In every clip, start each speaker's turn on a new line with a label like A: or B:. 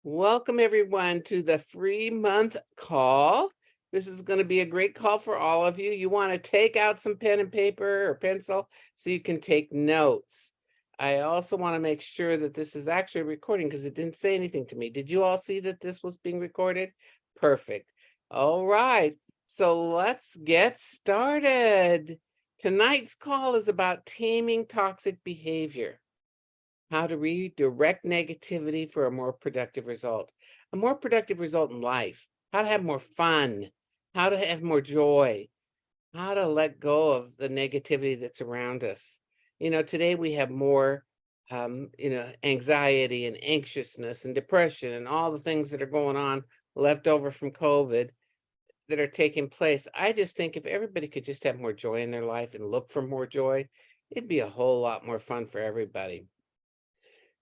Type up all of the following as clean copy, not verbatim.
A: Welcome everyone to the free month call. This is going to be a great call for all of you. You want to take out some pen and paper or pencil so you can take notes. I also want to make sure that this is actually recording because it didn't say anything to me. Did you all see that this was being recorded? Perfect. All right. So let's get started. Tonight's call is about taming toxic behavior. How to redirect negativity for a more productive result. A more productive result in life. How to have more fun. How to have more joy. How to let go of the negativity that's around us. Today we have more, anxiety and anxiousness and depression and all the things that are going on left over from COVID that are taking place. I just think if everybody could just have more joy in their life and look for more joy, it'd be a whole lot more fun for everybody.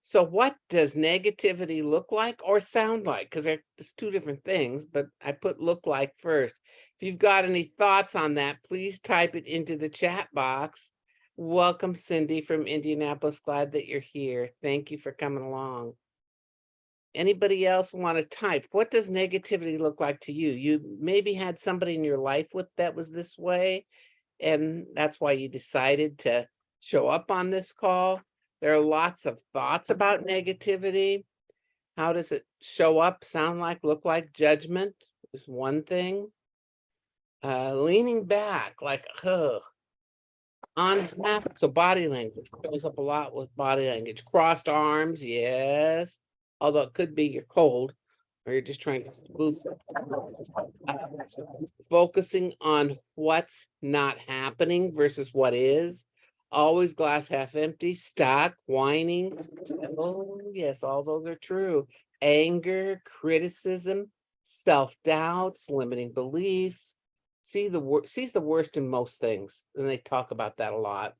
A: So what does negativity look like or sound like? Because there's two different things, but I put look like first. If you've got any thoughts on that, please type it into the chat box. Welcome, Cindy from Indianapolis. Glad that you're here. Thank you for coming along. Anybody else want to type? What does negativity look like to you? You maybe had somebody in your life that was this way, and that's why you decided to show up on this call. There are lots of thoughts about negativity. How does it show up, sound like, look like? Judgment is one thing. Leaning back, like, unhappy. So body language shows up a lot with body language. Crossed arms, yes. Although it could be you're cold or you're just trying to move. Focusing on what's not happening versus what is. Always glass half empty, stuck, whining. Oh, yes, all those are true. Anger, criticism, self-doubts, limiting beliefs. Sees the worst in most things, and they talk about that a lot.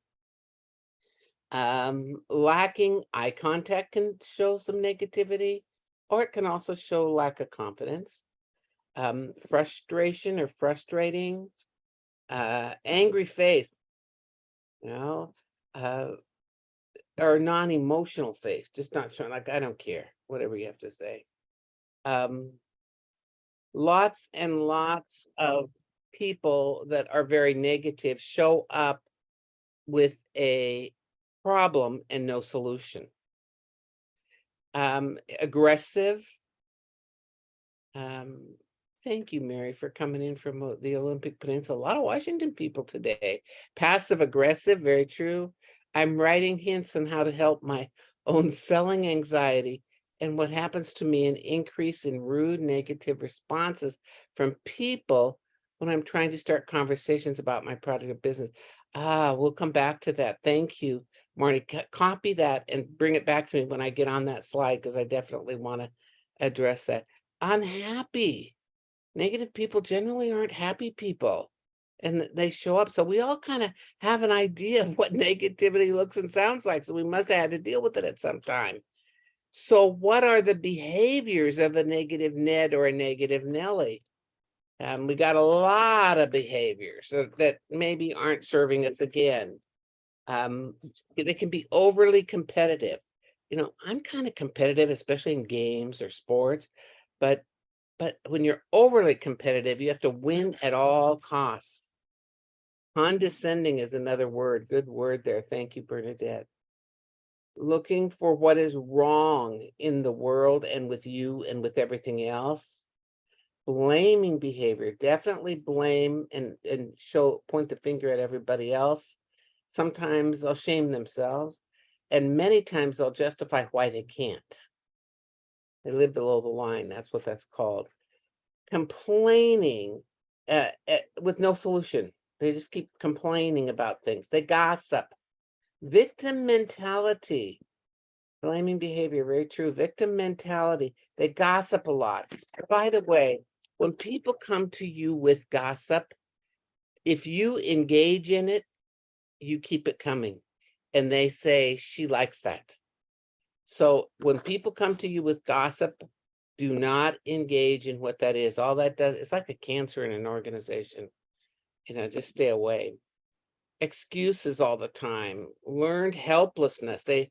A: Lacking eye contact can show some negativity, or it can also show lack of confidence. Frustration or frustrating, angry face, or non-emotional face, just not showing, like, I don't care, whatever you have to say. Lots and lots of people that are very negative show up with a problem and no solution. Aggressive. Thank you, Mary, for coming in from the Olympic Peninsula. A lot of Washington people today. Passive aggressive, very true. I'm writing hints on how to help my own selling anxiety and what happens to me, an increase in rude, negative responses from people when I'm trying to start conversations about my product or business. We'll come back to that. Thank you, Marnie. Copy that and bring it back to me when I get on that slide, because I definitely want to address that. Unhappy. Negative people generally aren't happy people, and they show up. So we all kind of have an idea of what negativity looks and sounds like. So we must have had to deal with it at some time. So what are the behaviors of a negative Ned or a negative Nellie? We got a lot of behaviors that maybe aren't serving us again. They can be overly competitive. I'm kind of competitive, especially in games or sports, but when you're overly competitive, you have to win at all costs. Condescending is another word. Good word there. Thank you, Bernadette. Looking for what is wrong in the world and with you and with everything else. Blaming behavior. Definitely blame and point the finger at everybody else. Sometimes they'll shame themselves, and many times they'll justify why they can't. They live below the line. That's what that's called. Complaining with no solution. They just keep complaining about things. They gossip. Victim mentality. Blaming behavior, very true. Victim mentality. They gossip a lot. By the way, when people come to you with gossip, if you engage in it, you keep it coming. And they say, she likes that. So when people come to you with gossip, do not engage in what that is. All that does, it's like a cancer in an organization. Just stay away. Excuses all the time. Learned helplessness. They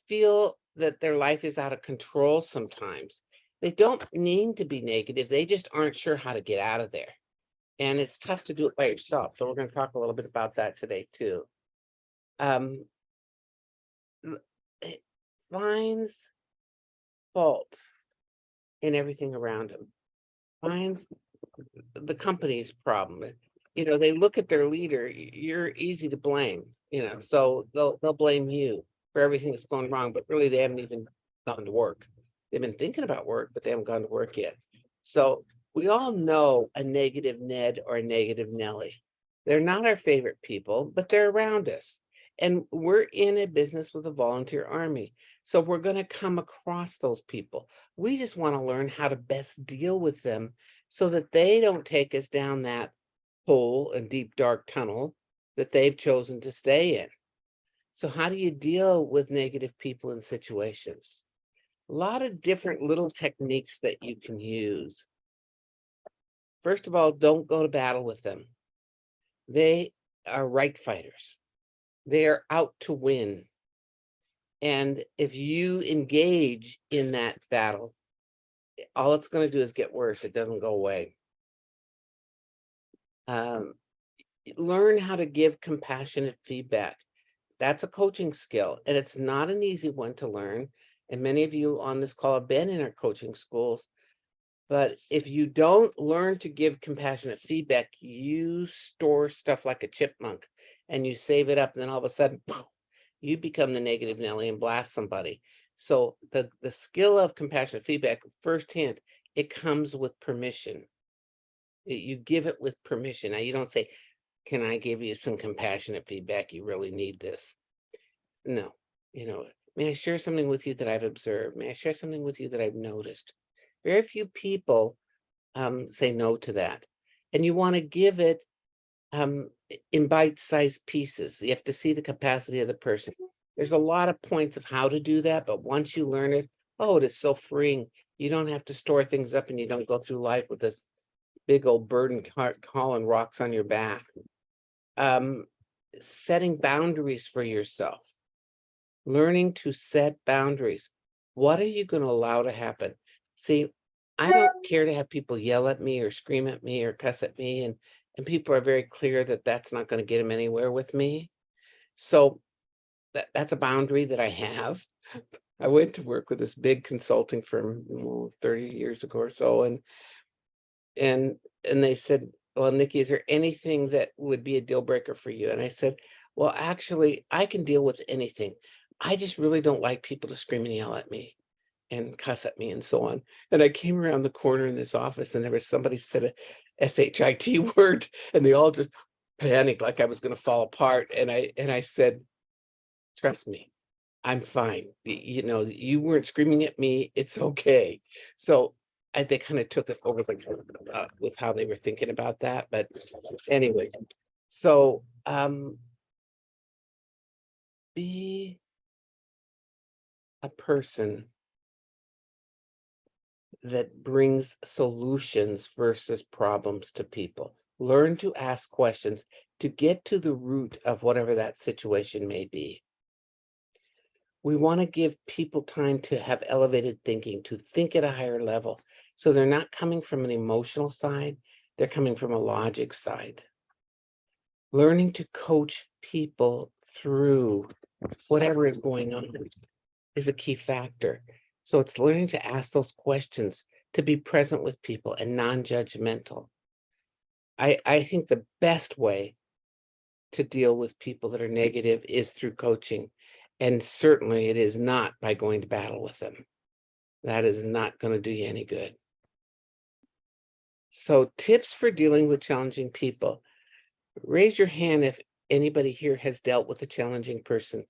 A: feel that their life is out of control sometimes. They don't mean to be negative. They just aren't sure how to get out of there. And it's tough to do it by yourself. So we're going to talk a little bit about that today too. Um, it finds fault in everything around him. Finds the company's problem. They look at their leader. You're easy to blame. So they'll blame you for everything that's going wrong, but really they haven't even gone to work. They've been thinking about work, but they haven't gone to work yet. So we all know a negative Ned or a negative Nellie. They're not our favorite people, but they're around us. And we're in a business with a volunteer army. So we're going to come across those people. We just want to learn how to best deal with them so that they don't take us down that hole and deep, dark tunnel that they've chosen to stay in. So how do you deal with negative people and situations? A lot of different little techniques that you can use. First of all, don't go to battle with them. They are right fighters. They are out to win. And if you engage in that battle, all it's going to do is get worse. It doesn't go away. Learn how to give compassionate feedback. That's a coaching skill, and it's not an easy one to learn. And many of you on this call have been in our coaching schools. But if you don't learn to give compassionate feedback, you store stuff like a chipmunk and you save it up. And then all of a sudden, you become the negative Nelly and blast somebody. So the skill of compassionate feedback, first hint, it comes with permission. You give it with permission. Now you don't say, can I give you some compassionate feedback? You really need this. No, may I share something with you that I've observed? May I share something with you that I've noticed? Very few people say no to that. And you want to give it in bite-sized pieces. You have to see the capacity of the person. There's a lot of points of how to do that, but once you learn it, it is so freeing. You don't have to store things up and you don't go through life with this big old burden hauling rocks on your back. Setting boundaries for yourself. Learning to set boundaries. What are you going to allow to happen? See, I don't care to have people yell at me or scream at me or cuss at me. And people are very clear that that's not going to get them anywhere with me. So that's a boundary that I have. I went to work with this big consulting firm 30 years ago or so. And they said, well, Nicki, is there anything that would be a deal breaker for you? And I said, well, actually, I can deal with anything. I just really don't like people to scream and yell at me and cuss at me and so on. And I came around the corner in this office and there was somebody said a SHIT word and they all just panicked like I was going to fall apart. And I said, trust me, I'm fine. You weren't screaming at me. It's okay. So they kind of took it over with how they were thinking about that. But anyway, so be a person that brings solutions versus problems to people. Learn to ask questions to get to the root of whatever that situation may be. We want to give people time to have elevated thinking, to think at a higher level. So they're not coming from an emotional side, they're coming from a logic side. Learning to coach people through whatever is going on is a key factor. So it's learning to ask those questions, to be present with people and non-judgmental. I think the best way to deal with people that are negative is through coaching. And certainly it is not by going to battle with them. That is not going to do you any good. So tips for dealing with challenging people. Raise your hand if anybody here has dealt with a challenging person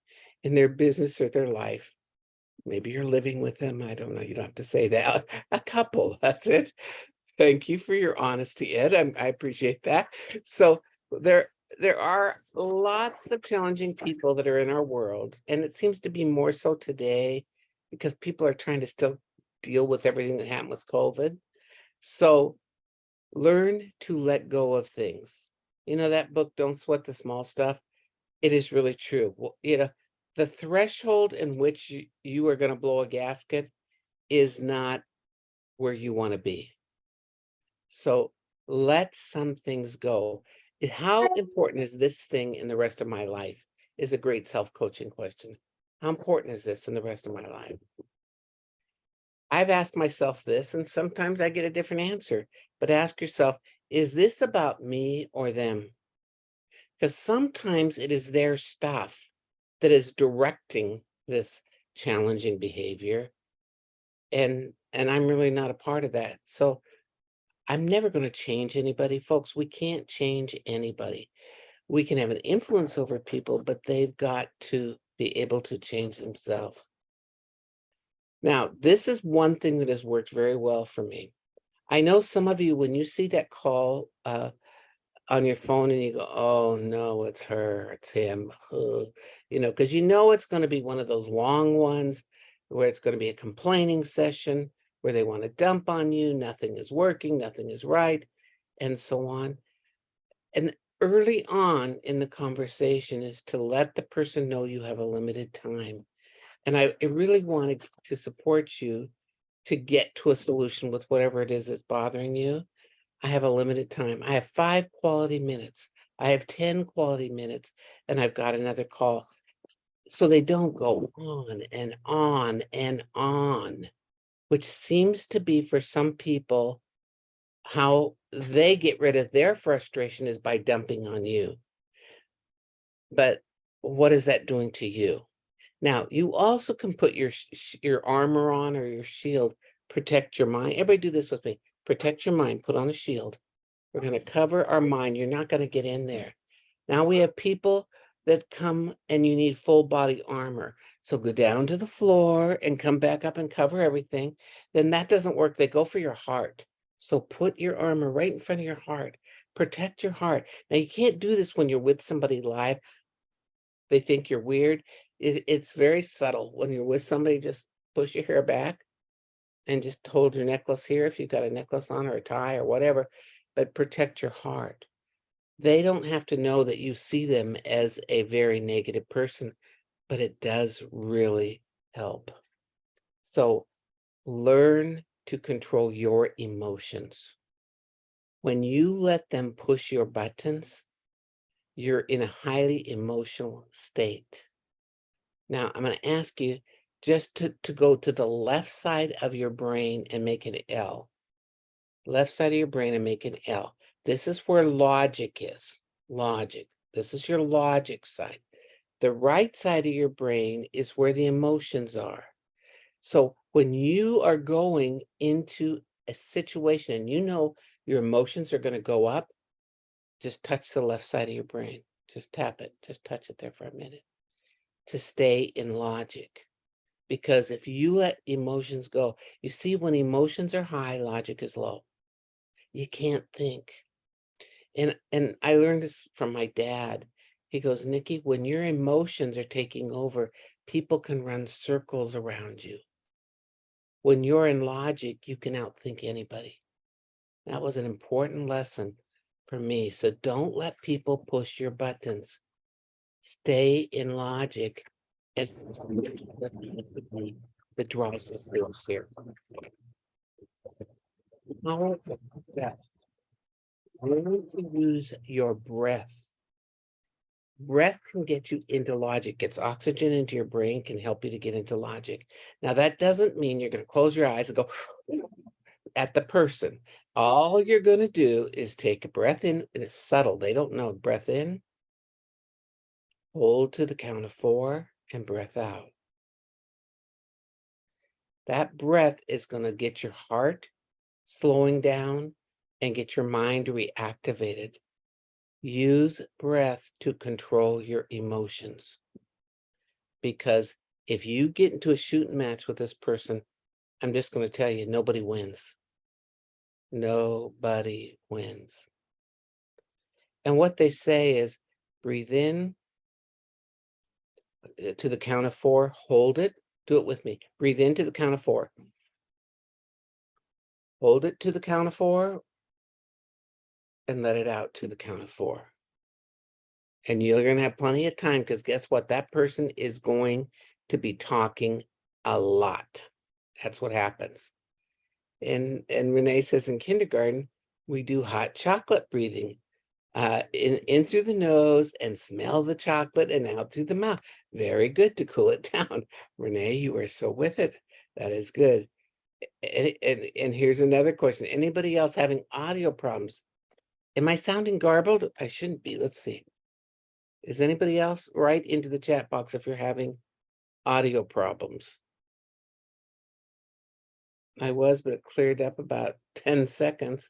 A: in their business or their life. Maybe you're living with them. I don't know. You don't have to say that. A couple, that's it. Thank you for your honesty, Ed. I appreciate that. So there are lots of challenging people that are in our world, and it seems to be more so today because people are trying to still deal with everything that happened with COVID. So learn to let go of things. That book, Don't Sweat the Small Stuff, it is really true. Well, the threshold in which you are going to blow a gasket is not where you want to be. So let some things go. How important is this thing in the rest of my life? Is a great self-coaching question. How important is this in the rest of my life? I've asked myself this, and sometimes I get a different answer. But ask yourself, is this about me or them? Because sometimes it is their stuff that is directing this challenging behavior. And I'm really not a part of that. So I'm never going to change anybody, folks. We can't change anybody. We can have an influence over people, but they've got to be able to change themselves. Now, this is one thing that has worked very well for me. I know some of you, when you see that call on your phone and you go, oh no, it's her, it's him, because you know it's going to be one of those long ones where it's going to be a complaining session where they want to dump on you, nothing is working, nothing is right, and so on. And early on in the conversation is to let the person know you have a limited time. And I really wanted to support you to get to a solution with whatever it is that's bothering you. I have a limited time. I have 5 quality minutes. I have 10 quality minutes, and I've got another call. So they don't go on and on and on, which seems to be for some people how they get rid of their frustration is by dumping on you. But what is that doing to you? Now, you also can put your armor on or your shield, protect your mind. Everybody do this with me. Protect your mind, put on a shield. We're going to cover our mind. You're not going to get in there. Now we have people that come and you need full body armor. So go down to the floor and come back up and cover everything. Then that doesn't work. They go for your heart. So put your armor right in front of your heart. Protect your heart. Now you can't do this when you're with somebody live. They think you're weird. It's very subtle. When you're with somebody, just push your hair back and just hold your necklace here if you've got a necklace on or a tie or whatever, but protect your heart. They don't have to know that you see them as a very negative person, but it does really help. So learn to control your emotions. When you let them push your buttons, you're in a highly emotional state. Now, I'm going to ask you just to go to the left side of your brain and make an L. Left side of your brain and make an L. This is where logic is. Logic. This is your logic side. The right side of your brain is where the emotions are. So when you are going into a situation and you know your emotions are going to go up, just touch the left side of your brain. Just tap it. Just touch it there for a minute to stay in logic. Because if you let emotions go, you see, when emotions are high, logic is low. You can't think. And I learned this from my dad. He goes, Nicki, when your emotions are taking over, people can run circles around you. When you're in logic, you can outthink anybody. That was an important lesson for me. So don't let people push your buttons. Stay in logic. And the drives the wheels here. Now, learn to use your breath. Breath can get you into logic, gets oxygen into your brain, can help you to get into logic. Now, that doesn't mean you're going to close your eyes and go at the person. All you're going to do is take a breath in, and it's subtle. They don't know. Breath in, hold to the count of 4, and breath out. That breath is going to get your heart slowing down and get your mind reactivated. Use breath to control your emotions. Because if you get into a shooting match with this person, I'm just going to tell you, nobody wins. Nobody wins. And what they say is, breathe in to the count of 4, hold it, do it with me. Breathe in to the count of 4. Hold it to the count of 4 and let it out to the count of 4. And you're going to have plenty of time because guess what? That person is going to be talking a lot. That's what happens. And Renee says in kindergarten, we do hot chocolate breathing. In through the nose and smell the chocolate and out through the mouth. Very good to cool it down. Renee, you are so with it. That is good. And here's another question. Anybody else having audio problems? Am I sounding garbled? I shouldn't be. Let's see. Is anybody else? Write into the chat box if you're having audio problems. I was, but it cleared up about 10 seconds.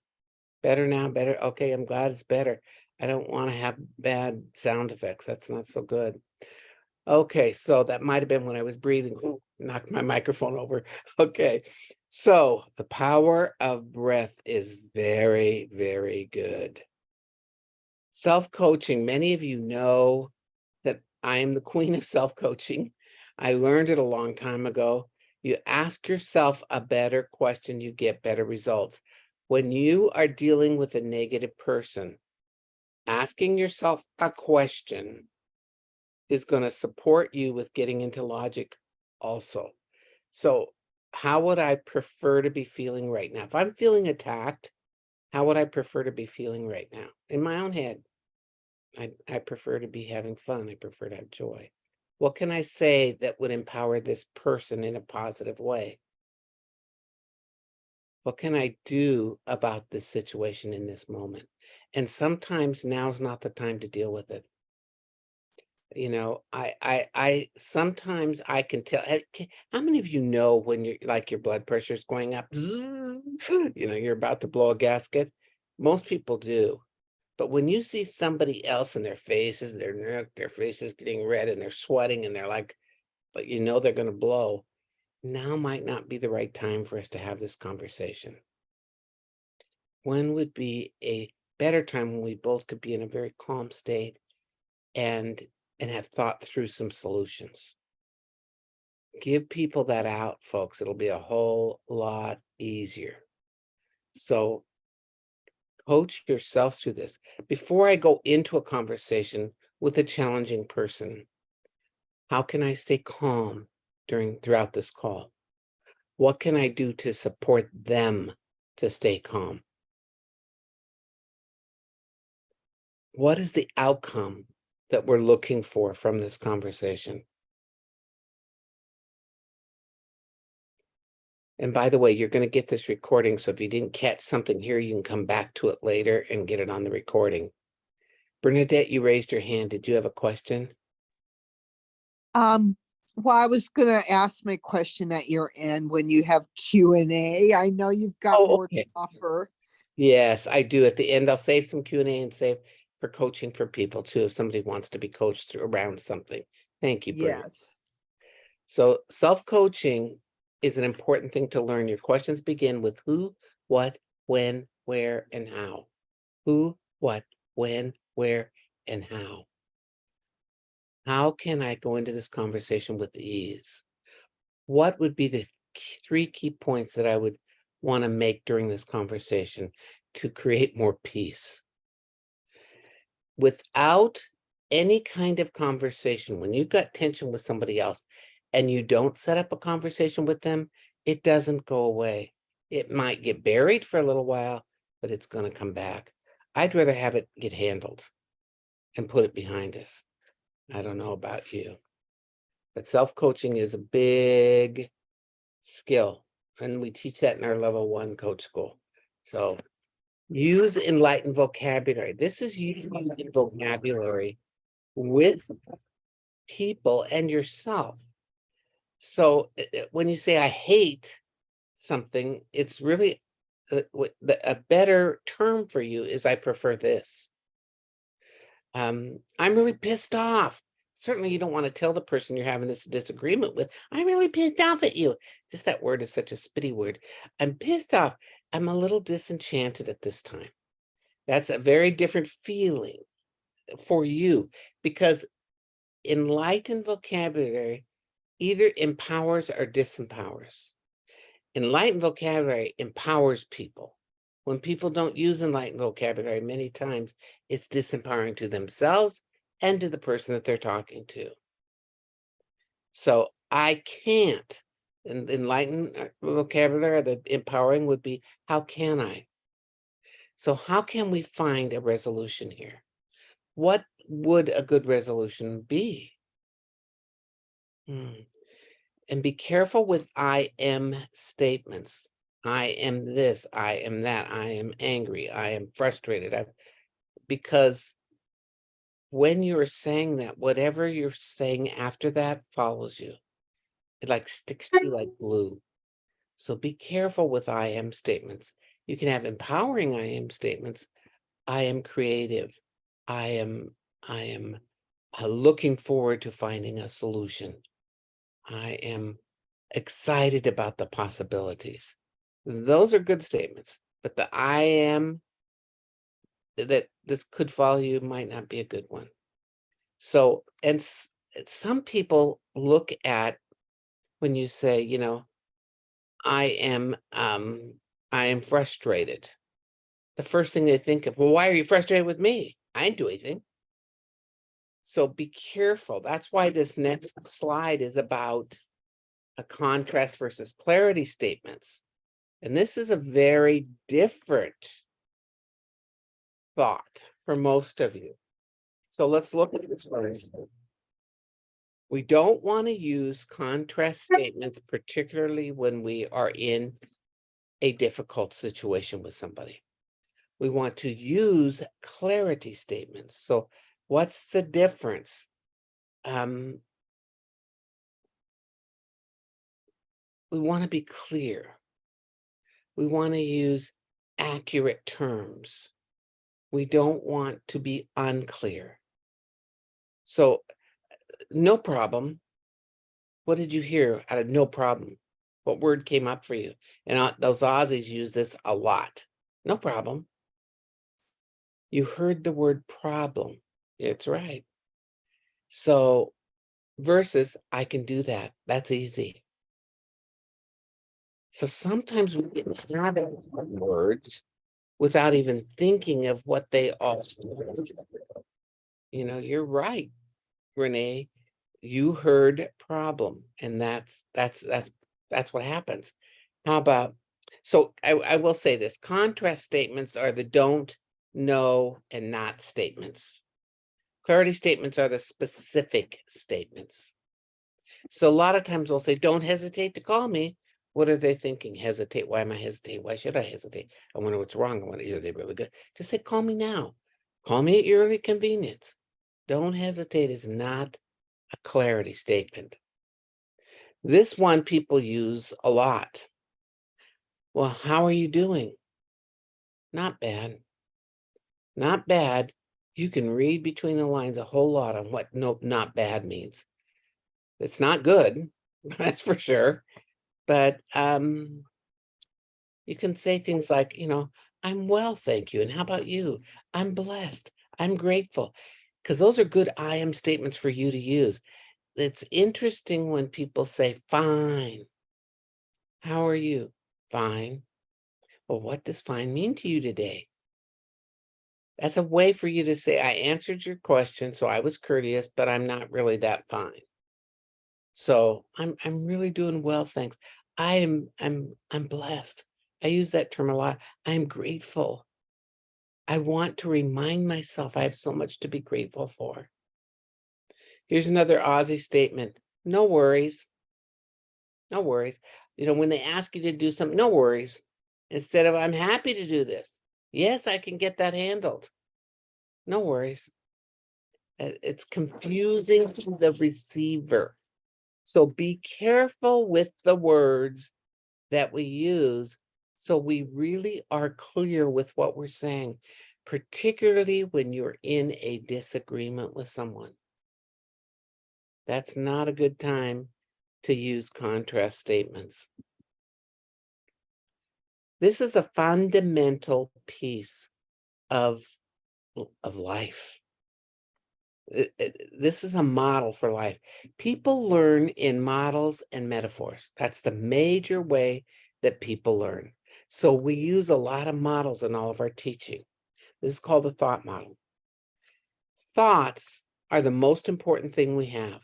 A: Better now, better. Okay, I'm glad it's better. I don't want to have bad sound effects. That's not so good. Okay, so that might have been when I was breathing. Ooh, knocked my microphone over. Okay, so the power of breath is very, very good. Self-coaching, many of you know that I am the queen of self-coaching. I learned it a long time ago. You ask yourself a better question, you get better results. When you are dealing with a negative person, asking yourself a question is going to support you with getting into logic also. So how would I prefer to be feeling right now? If I'm feeling attacked, how would I prefer to be feeling right now? In my own head, I prefer to be having fun. I prefer to have joy. What can I say that would empower this person in a positive way? What can I do about this situation in this moment? And sometimes now's not the time to deal with it. You know, I sometimes I can tell. How many of you know when you're like your blood pressure is going up? You know, you're about to blow a gasket. Most people do. But when you see somebody else and their faces, their faces getting red and they're sweating and they're like, but you know they're going to blow. Now might not be the right time for us to have this conversation. When would be a better time when we both could be in a very calm state and have thought through some solutions? Give people that out, folks. It'll be a whole lot easier. So coach yourself through this. Before I go into a conversation with a challenging person, how can I stay calm throughout this call? What can I do to support them to stay calm? What is the outcome that we're looking for from this conversation? And by the way, you're going to get this recording, so if you didn't catch something here, you can come back to it later and get it on the recording. Bernadette, you raised your hand. Did you have a question?
B: Well, I was going to ask my question at your end when you have Q&A. I know you've got more
A: Okay.
B: to offer.
A: Yes, I do. At the end, I'll save some Q&A and save for coaching for people too, if somebody wants to be coached around something. Thank you, Bernadette.
B: Yes.
A: So self-coaching is an important thing to learn. Your questions begin with who, what, when, where, and how. Who, what, when, where, and how. How can I go into this conversation with ease? What would be the three key points that I would want to make during this conversation to create more peace? Without any kind of conversation, when you've got tension with somebody else and you don't set up a conversation with them, it doesn't go away. It might get buried for a little while, but it's going to come back. I'd rather have it get handled and put it behind us. I don't know about you, but self-coaching is a big skill, and we teach that in our level 1 coach school. So use Enlightened Vocabulary. This is using vocabulary with people and yourself. So when you say I hate something, it's really a better term for you is I prefer this. I'm really pissed off. Certainly you don't want to tell the person you're having this disagreement with, I'm really pissed off at you. Just that word is such a spitty word. I'm pissed off. I'm a little disenchanted at this time. That's a very different feeling for you because enlightened vocabulary either empowers or disempowers. Enlightened vocabulary empowers people. When people don't use enlightened vocabulary, many times it's disempowering to themselves and to the person that they're talking to. So I can't. And enlightened vocabulary, the empowering would be, how can I? So how can we find a resolution here? What would a good resolution be? And be careful with I am statements. I am this, I am that, I am angry, I am frustrated. Because when you're saying that, whatever you're saying after that follows you. It like sticks to you like glue. So be careful with I am statements. You can have empowering I am statements. I am creative. I am looking forward to finding a solution. I am excited about the possibilities. Those are good statements, but the I am that this could follow you might not be a good one. So, and some people look at when you say, I am frustrated. The first thing they think of, well, why are you frustrated with me? I didn't do anything. So be careful. That's why this next slide is about a contrast versus clarity statements. And this is a very different thought for most of you. So let's look at this one. We don't want to use contrast statements, particularly when we are in a difficult situation with somebody. We want to use clarity statements. So what's the difference? We want to be clear. We want to use accurate terms. We don't want to be unclear. So no problem. What did you hear out of no problem? What word came up for you? And those Aussies use this a lot. No problem. You heard the word problem. It's right. So versus I can do that. That's easy. So sometimes we get words without even thinking of what they all. You're right, Renee. You heard problem, and that's what happens. How about, so I will say this, contrast statements are the don't, no, and not statements. Clarity statements are the specific statements. So a lot of times we'll say, don't hesitate to call me. What are they thinking? Hesitate. Why am I hesitating? Why should I hesitate? I wonder what's wrong. I wonder, are they really good? Just say, call me now. Call me at your early convenience. Don't hesitate is not a clarity statement. This one people use a lot. Well, how are you doing? Not bad. Not bad. You can read between the lines a whole lot on what nope, not bad means. It's not good, that's for sure. But you can say things like, I'm well, thank you. And how about you? I'm blessed. I'm grateful. Because those are good I am statements for you to use. It's interesting when people say, fine. How are you? Fine. Well, what does fine mean to you today? That's a way for you to say, I answered your question, so I was courteous, but I'm not really that fine. So I'm really doing well, thanks. I'm blessed. I use that term a lot. I'm grateful. I want to remind myself I have so much to be grateful for. Here's another Aussie statement. No worries. No worries. When they ask you to do something, no worries. Instead of, I'm happy to do this. Yes, I can get that handled. No worries. It's confusing to the receiver. So be careful with the words that we use so we really are clear with what we're saying, particularly when you're in a disagreement with someone. That's not a good time to use contrast statements. This is a fundamental piece of life. This is a model for life. People learn in models and metaphors. That's the major way that people learn. So we use a lot of models in all of our teaching. This is called the thought model. Thoughts are the most important thing we have.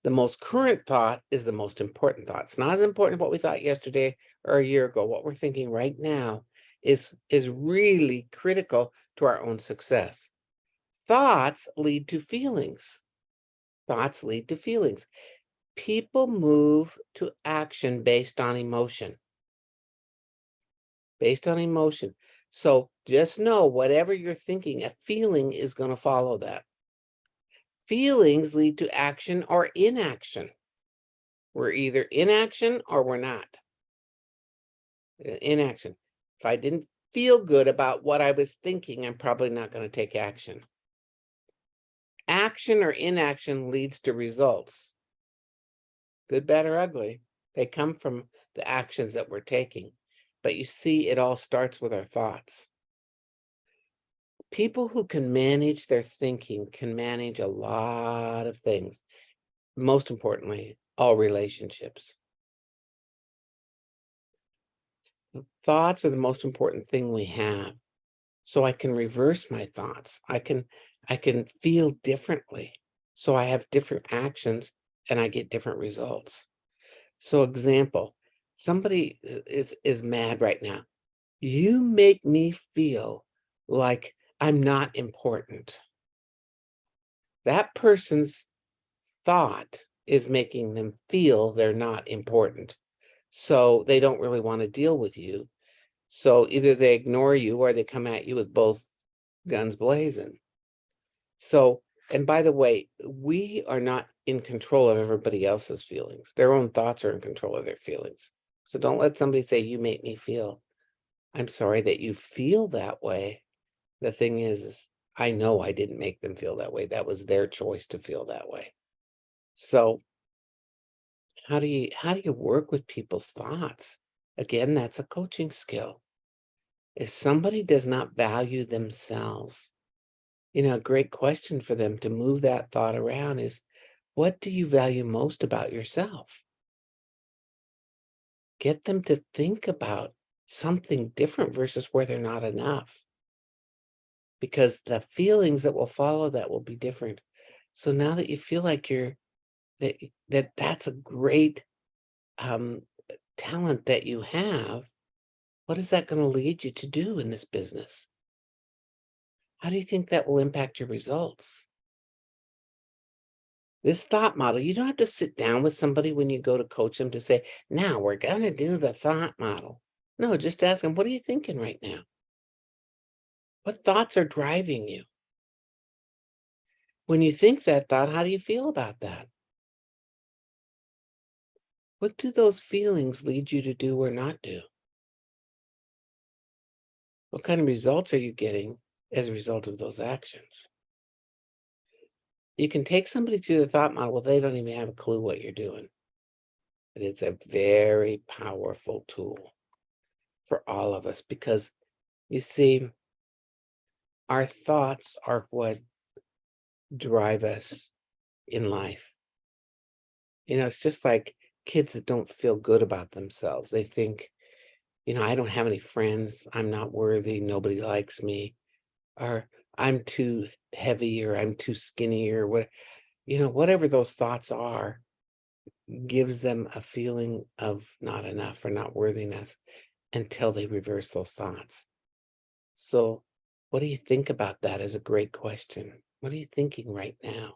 A: The most current thought is the most important thought. It's not as important what we thought yesterday or a year ago. What we're thinking right now is really critical to our own success. Thoughts lead to feelings. Thoughts lead to feelings. People move to action based on emotion. Based on emotion. So just know whatever you're thinking, a feeling is going to follow that. Feelings lead to action or inaction. We're either in action or we're not. Inaction. If I didn't feel good about what I was thinking, I'm probably not going to take action. Action or inaction leads to results. Good, bad, or ugly. They come from the actions that we're taking. But you see, it all starts with our thoughts. People who can manage their thinking can manage a lot of things. Most importantly, all relationships. Thoughts are the most important thing we have. So I can reverse my thoughts. I can feel differently. So I have different actions and I get different results. So example, somebody is mad right now. You make me feel like I'm not important. That person's thought is making them feel they're not important. So they don't really want to deal with you. So either they ignore you or they come at you with both guns blazing. So, and by the way, we are not in control of everybody else's feelings. Their own thoughts are in control of their feelings. So don't let somebody say, you make me feel. I'm sorry that you feel that way. The thing is I know I didn't make them feel that way. That was their choice to feel that way. So how do you work with people's thoughts? Again, that's a coaching skill. If somebody does not value themselves, a great question for them to move that thought around is, what do you value most about yourself? Get them to think about something different versus where they're not enough. Because the feelings that will follow that will be different. So now that you feel like that's a great talent that you have, what is that going to lead you to do in this business? How do you think that will impact your results? This thought model, you don't have to sit down with somebody when you go to coach them to say, now we're going to do the thought model. No, just ask them, what are you thinking right now? What thoughts are driving you? When you think that thought, how do you feel about that? What do those feelings lead you to do or not do? What kind of results are you getting as a result of those actions? You can take somebody through the thought model, well, they don't even have a clue what you're doing. But it's a very powerful tool for all of us because you see, our thoughts are what drive us in life. It's just like kids that don't feel good about themselves. They think, I don't have any friends. I'm not worthy. Nobody likes me. Or I'm too heavy or I'm too skinny or whatever those thoughts are gives them a feeling of not enough or not worthiness until they reverse those thoughts. So what do you think about that is a great question. What are you thinking right now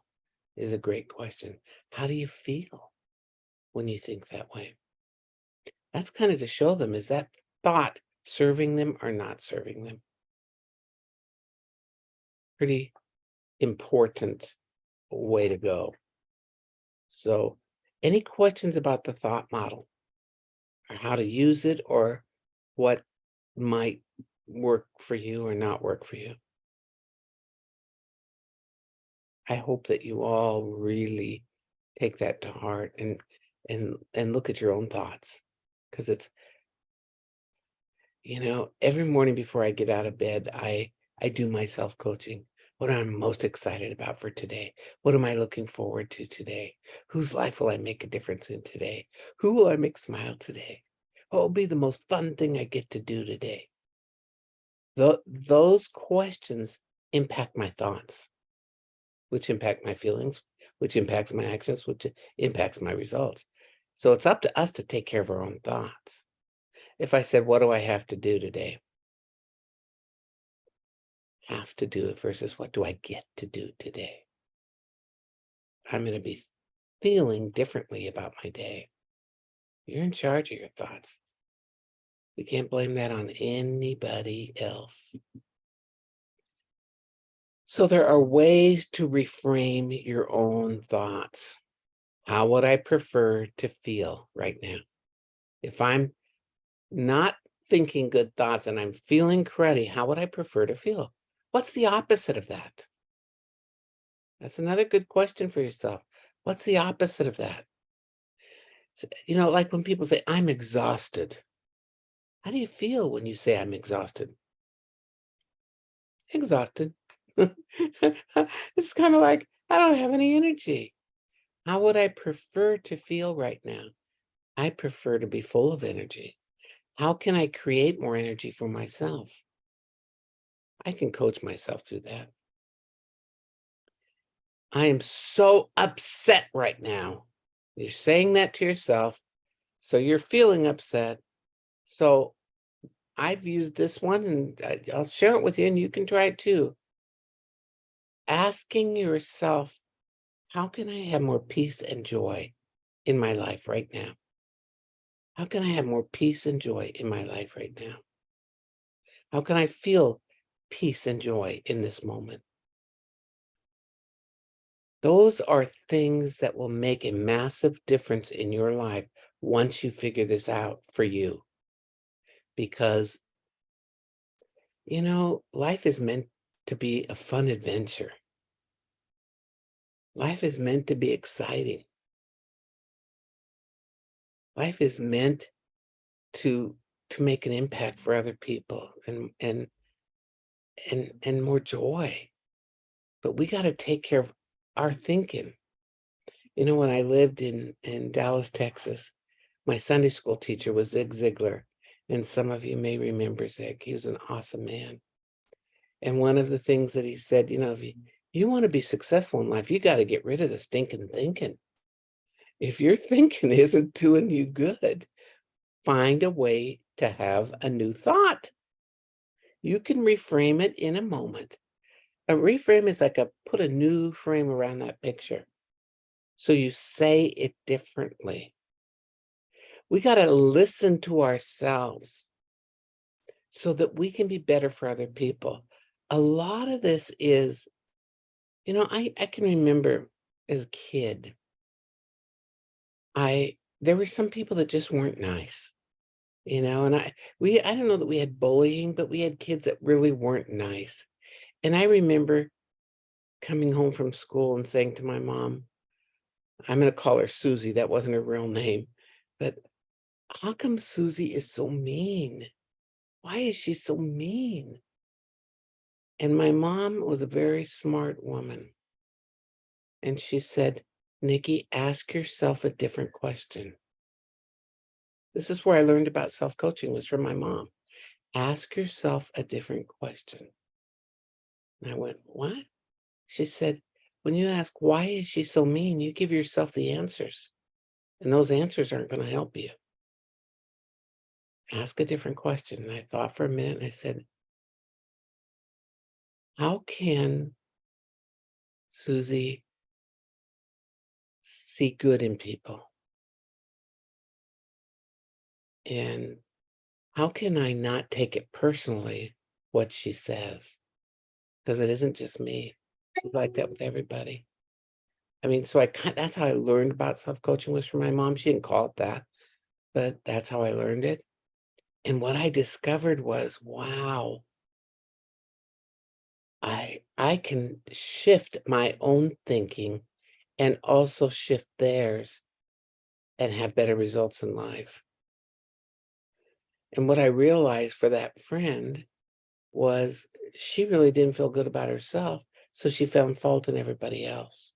A: is a great question. How do you feel when you think that way? That's kind of to show them, is that thought serving them or not serving them? Pretty important way to go. So any questions about the thought model or how to use it or what might work for you or not work for you? I hope that you all really take that to heart and look at your own thoughts because it's every morning before I get out of bed, I do my self-coaching. What I'm most excited about for today? What am I looking forward to today? Whose life will I make a difference in today? Who will I make smile today? What will be the most fun thing I get to do today? Those questions impact my thoughts. which impact my feelings, which impacts my actions, which impacts my results. So it's up to us to take care of our own thoughts. If I said, what do I have to do today? Have to do it versus what do I get to do today? I'm going to be feeling differently about my day. You're in charge of your thoughts. We can't blame that on anybody else. So there are ways to reframe your own thoughts. How would I prefer to feel right now? If I'm not thinking good thoughts and I'm feeling cruddy, how would I prefer to feel? What's the opposite of that? That's another good question for yourself. What's the opposite of that? Like when people say, I'm exhausted. How do you feel when you say I'm exhausted? Exhausted. It's kind of like, I don't have any energy. How would I prefer to feel right now? I prefer to be full of energy. How can I create more energy for myself? I can coach myself through that. I am so upset right now. You're saying that to yourself. So you're feeling upset. So I've used this one and I'll share it with you and you can try it too. Asking yourself, how can I have more peace and joy in my life right now? How can I have more peace and joy in my life right now? How can I feel peace and joy in this moment? Those are things that will make a massive difference in your life once you figure this out for you. Because, life is meant to be a fun adventure. Life is meant to be exciting. Life is meant to make an impact for other people and more joy. But we got to take care of our thinking. When I lived in Dallas, Texas, my Sunday school teacher was Zig Ziglar, and some of you may remember Zig. He was an awesome man. And one of the things that he said, if you want to be successful in life, you got to get rid of the stinking thinking. If your thinking isn't doing you good, find a way to have a new thought. You can reframe it in a moment. A reframe is like put a new frame around that picture. So you say it differently. We got to listen to ourselves so that we can be better for other people. A lot of this is, I can remember as a kid, there were some people that just weren't nice, and I don't know that we had bullying, but we had kids that really weren't nice. And I remember coming home from school and saying to my mom, I'm going to call her Susie. That wasn't her real name, but how come Susie is so mean? Why is she so mean? And my mom was a very smart woman. And she said, Nicki, ask yourself a different question. This is where I learned about self-coaching, was from my mom. Ask yourself a different question. And I went, what? She said, when you ask, why is she so mean? You give yourself the answers. And those answers aren't going to help you. Ask a different question. And I thought for a minute and I said, how can Susie see good in people? And how can I not take it personally, what she says? Because it isn't just me. She's like that with everybody. I mean, so that's how I learned about self-coaching, was from my mom. She didn't call it that, but that's how I learned it. And what I discovered was, wow, I can shift my own thinking and also shift theirs and have better results in life. And what I realized for that friend was she really didn't feel good about herself, so she found fault in everybody else.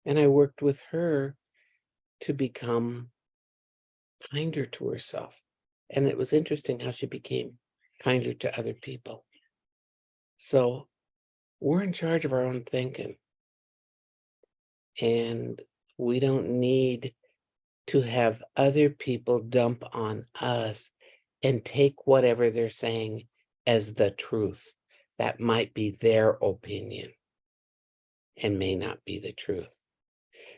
A: And I worked with her to become kinder to herself. And it was interesting how she became kinder to other people. So We're in charge of our own thinking. And we don't need to have other people dump on us and take whatever they're saying as the truth. That might be their opinion and may not be the truth.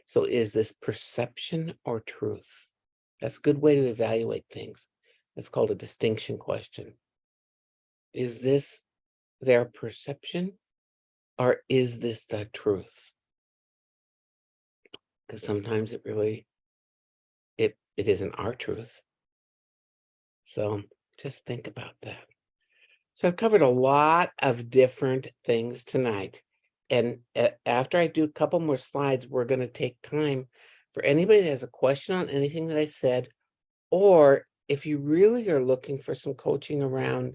A: So is this perception or truth? That's a good way to evaluate things. That's called a distinction question. Is this their perception or is this the truth? Because sometimes it really, it isn't our truth. So just think about that. So I've covered a lot of different things tonight. And after I do a couple more slides, we're going to take time for anybody that has a question on anything that I said, or if you really are looking for some coaching around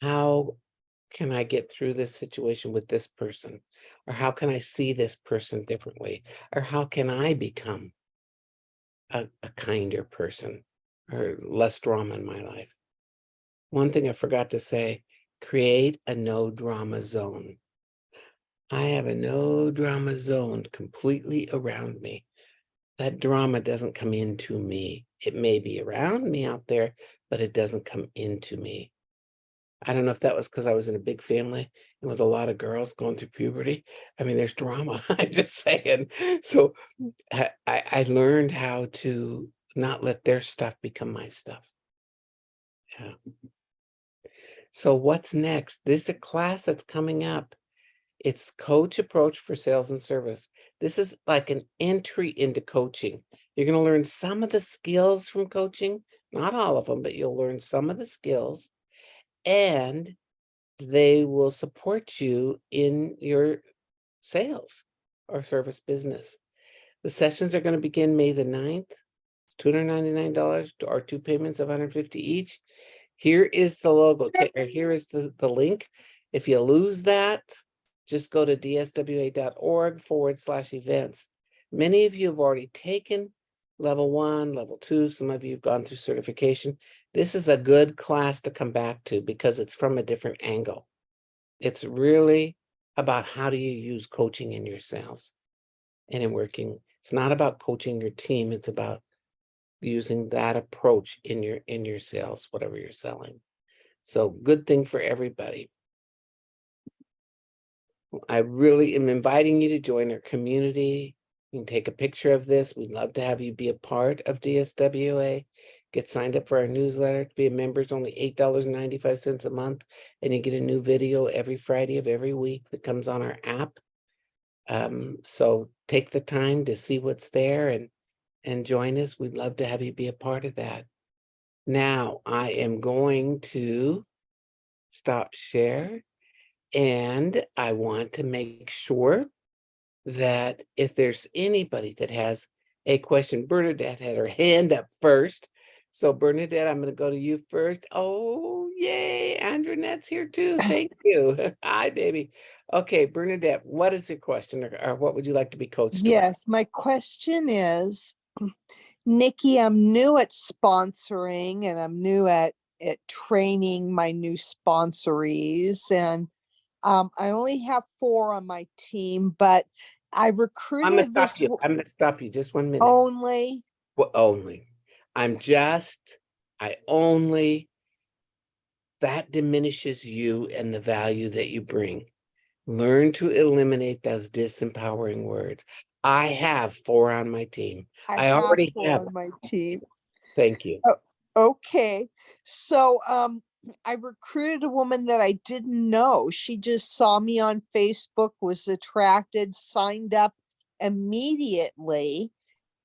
A: how can I get through this situation with this person, or how can I see this person differently, or how can I become a kinder person or less drama in my life. One thing I forgot to say, create a no drama zone. I have a no drama zone completely around me. That drama doesn't come into me. It may be around me out there, but it doesn't come into me. I don't know if that was because I was in a big family and with a lot of girls going through puberty. I mean, there's drama. I'm just saying. So I learned how to not let their stuff become my stuff. Yeah. So what's next? There's a class that's coming up. It's Coach Approach for Sales and Service. This is like an entry into coaching. You're going to learn some of the skills from coaching, not all of them, but you'll learn some of the skills, and they will support you in your sales or service business. The sessions are going to begin May the 9th. It's $299 or 2 payments of $150 each. Here is the logo, or here is the link. If you lose that, just go to dswa.org/events. Many of you have already taken level 1, level 2. Some of you have gone through certification. This is a good class to come back to because it's from a different angle. It's really about how do you use coaching in your sales and in working. It's not about coaching your team. It's about using that approach in your sales, whatever you're selling. So good thing for everybody. I really am inviting you to join our community. You can take a picture of this. We'd love to have you be a part of DSWA. Get signed up for our newsletter. To be a member is only $8.95 a month, and you get a new video every Friday of every week that comes on our app. So take the time to see what's there and join us. We'd love to have you be a part of that. Now I am going to stop share, and I want to make sure that if there's anybody that has a question, Bernadette had her hand up first. So Bernadette, I'm going to go to you first. Oh, yay. Andronette's here too. Thank you. Hi, baby. Okay, Bernadette, what is your question, or what would you like to be coached about?
B: Yes, my question is, Nicki, I'm new at sponsoring and I'm new at training my new sponsorees. And I only have 4 on my team, but I
A: I'm
B: recruited
A: going to stop you. I'm going to stop you just 1 minute.
B: only.
A: Well, only. I only, that diminishes you and the value that you bring. Learn to eliminate those disempowering words. I have 4 on my team.
B: I
A: I
B: have
A: already
B: 4
A: have.
B: on my team.
A: Thank you.
B: Okay. So I recruited a woman that I didn't know. She just saw me on Facebook, was attracted, signed up immediately,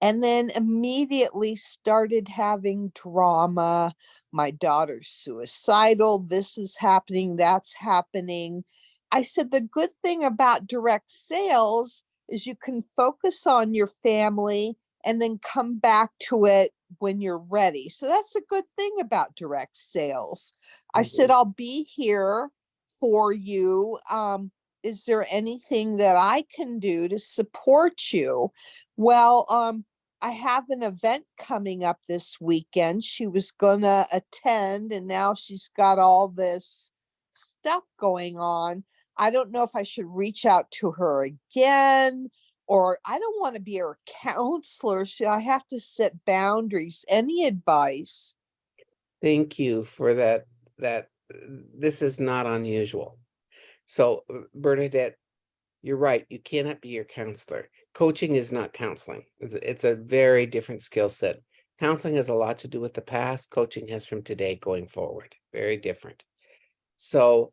B: and then immediately started having drama. My daughter's suicidal. This is happening. That's happening. I said, the good thing about direct sales is you can focus on your family and then come back to it when you're ready. So that's a good thing about direct sales. I said, I'll be here for you. Is there anything that I can do to support you? Well, I have an event coming up this weekend. She was gonna attend, and now she's got all this stuff going on. I don't know if I should reach out to her again, or I don't want to be her counselor. So I have to set boundaries. Any advice?
A: Thank you for that. This is not unusual. So, Bernadette, you're right. You cannot be your counselor. Coaching is not counseling. It's a very different skill set. Counseling has a lot to do with the past. Coaching has from today going forward. Very different. So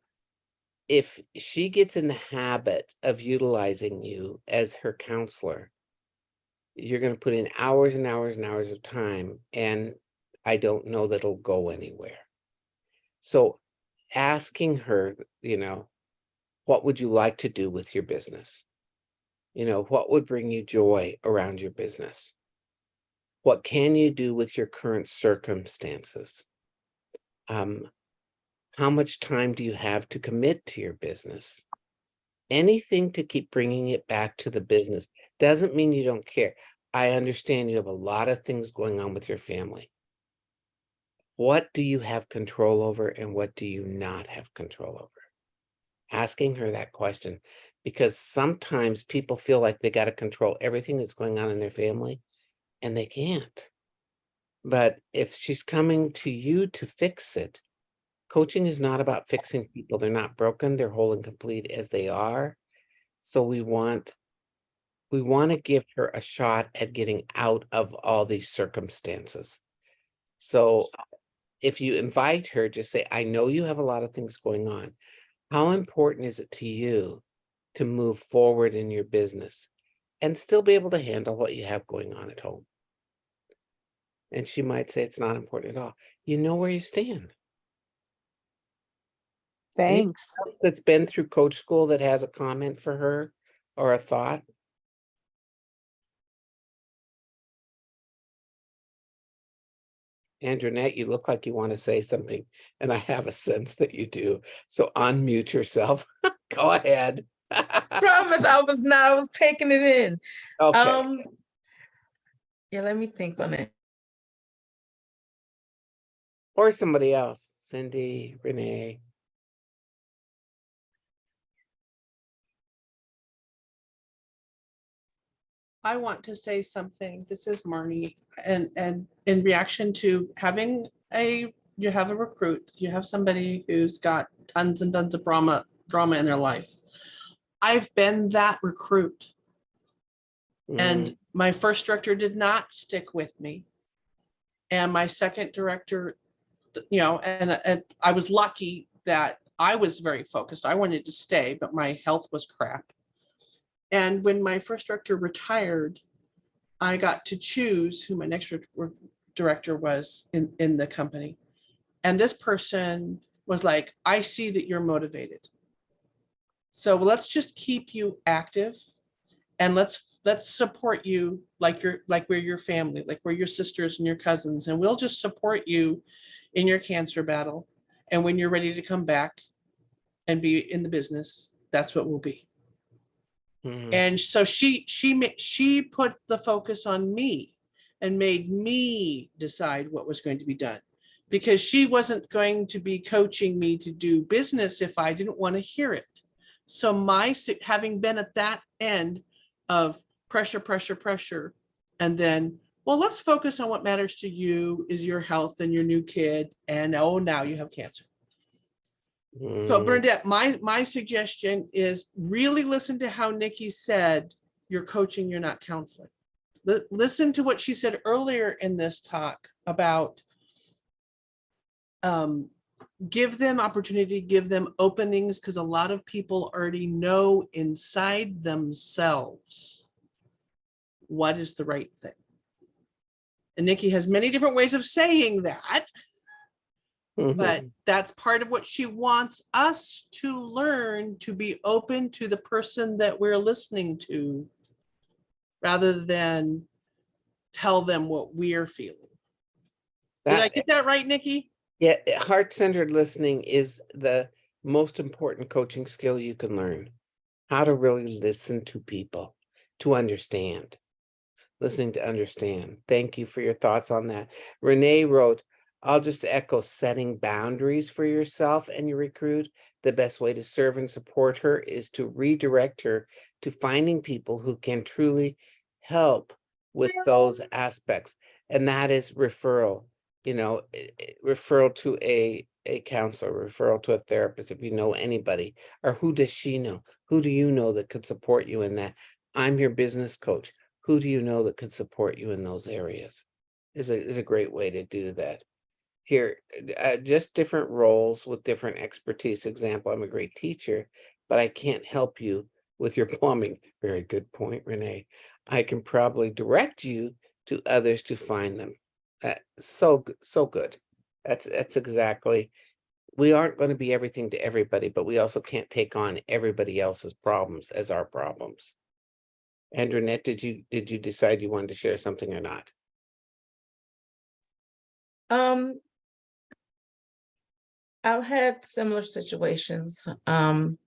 A: if she gets in the habit of utilizing you as her counselor, you're going to put in hours and hours and hours of time, and I don't know that it'll go anywhere. So asking her, what would you like to do with your business? What would bring you joy around your business? What can you do with your current circumstances? How much time do you have to commit to your business? Anything to keep bringing it back to the business. Doesn't mean you don't care. I understand you have a lot of things going on with your family. What do you have control over and what do you not have control over? Asking her that question, because sometimes people feel like they got to control everything that's going on in their family, and they can't. But if she's coming to you to fix it, coaching is not about fixing people. They're not broken. They're whole and complete as they are. So we want to give her a shot at getting out of all these circumstances. So if you invite her, just say, I know you have a lot of things going on. How important is it to you to move forward in your business and still be able to handle what you have going on at home? And she might say it's not important at all. You know where you stand. Anyone
B: Thanks.
A: else that's been through coach school that has a comment for her or a thought? Andronette, you look like you want to say something, and I have a sense that you do. So unmute yourself. Go ahead.
C: Promise I was not, I was taking it in.
A: Okay.
C: Yeah, let me think on it.
A: Or somebody else, Cindy, Renee.
D: I want to say something. This is Marnie, and in reaction to having you have a recruit, you have somebody who's got tons and tons of drama in their life. I've been that recruit, and my first director did not stick with me, and my second director, and I was lucky that I was very focused. I wanted to stay, but my health was crap. And when my first director retired, I got to choose who my next director was in the company. And this person was like, I see that you're motivated. So let's just keep you active, and let's support you like we're your family, like we're your sisters and your cousins, and we'll just support you in your cancer battle. And when you're ready to come back and be in the business, that's what we'll be. And so she put the focus on me and made me decide what was going to be done, because she wasn't going to be coaching me to do business if I didn't want to hear it. So having been at that end of pressure, and then, well, let's focus on what matters to you is your health and your new kid. And oh, now you have cancer. So Bernadette, my suggestion is really listen to how Nicki said, you're coaching, you're not counseling. Listen to what she said earlier in this talk about give them opportunity, give them openings, because a lot of people already know inside themselves what is the right thing. And Nicki has many different ways of saying that. But that's part of what she wants us to learn, to be open to the person that we're listening to, rather than tell them what we're feeling. Did I get that right, Nicki?
A: Yeah, heart-centered listening is the most important coaching skill you can learn. How to really listen to people, to understand. Listening to understand. Thank you for your thoughts on that. Renee wrote, I'll just echo setting boundaries for yourself and your recruit. the best way to serve and support her is to redirect her to finding people who can truly help with those aspects. And that is referral, referral to a counselor, referral to a therapist, if you know anybody, or who does she know? Who do you know that could support you in that? I'm your business coach. Who do you know that could support you in those areas? Is a great way to do that. Here, just different roles with different expertise. Example, I'm a great teacher, but I can't help you with your plumbing. Very good point, Renee. I can probably direct you to others to find them. So good. That's exactly. We aren't going to be everything to everybody, but we also can't take on everybody else's problems as our problems. Andronette, did you decide you wanted to share something or not?
C: I've had similar situations, and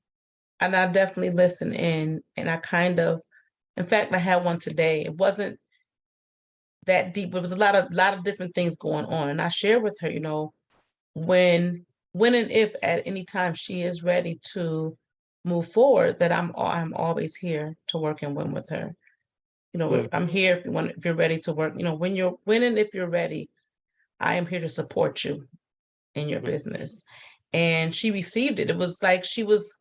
C: I definitely listen in, and in fact, I had one today. It wasn't that deep, but it was a lot of different things going on, and I shared with her, when and if at any time she is ready to move forward, that I'm always here to work and win with her. I'm here if you're ready to work. When and if you're ready, I am here to support you in your business. And she received it. It was like she was